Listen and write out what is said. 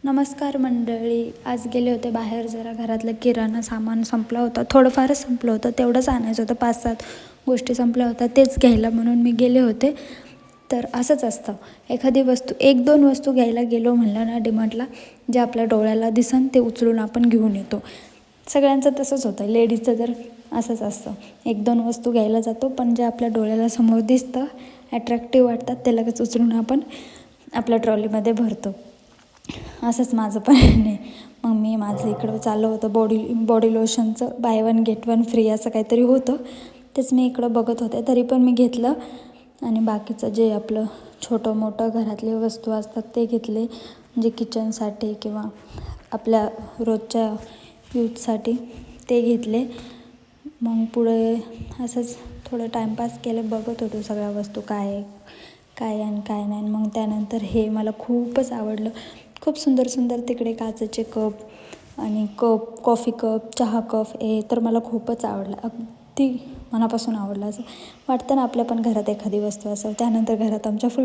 नमस्कार मंडळी. आज गेले होते बाहेर, जरा घरातलं किराणा सामान संपला होता, थोडंफारच संपलं होतं, तेवढंच आणायचं होतं. 5-7 गोष्टी संपल्या होत्या, तेच घ्यायला म्हणून मी गेले होते. तर असंच असतं, एखादी वस्तू 1-2 वस्तू घ्यायला गेलो म्हणलं ना डीमार्टला, जे आपल्या डोळ्याला दिसन ते उचलून आपण घेऊन येतो. सगळ्यांचं तसंच होतं, लेडीजचं तर असंच असतं. 1-2 वस्तू घ्यायला जातो, पण जे आपल्या डोळ्याला समोर दिसतं, ॲट्रॅक्टिव्ह वाटतात, ते लगेच उचलून आपण आपल्या ट्रॉलीमध्ये भरतो. असंच माझं पण आहे. मग माझं इकडं चाललं होतं बॉडी लोशनचं बाय 1 गेट 1 फ्री असं काहीतरी होतं, तेच मी इकडं बघत होते. तरी पण मी घेतलं आणि बाकीचं जे आपलं छोटं मोठं घरातले वस्तू असतात ते घेतले, म्हणजे किचनसाठी किंवा आपल्या रोजच्या यूजसाठी ते घेतले. मग पुढे असंच थोडं टाईमपास केलं, बघत होतो सगळ्या वस्तू काय आणि काय नाही. मग त्यानंतर हे मला खूपच आवडलं. खूप सुंदर सुंदर तिकडे काचेचे कप आणि कॉफी कप, चहा कप, हे तर मला खूपच आवडलं, अगदी मनापासून आवडलं. असं वाटतं ना आपल्या पण घरात एखादी वस्तू असेल. त्यानंतर घरात आमच्या फुल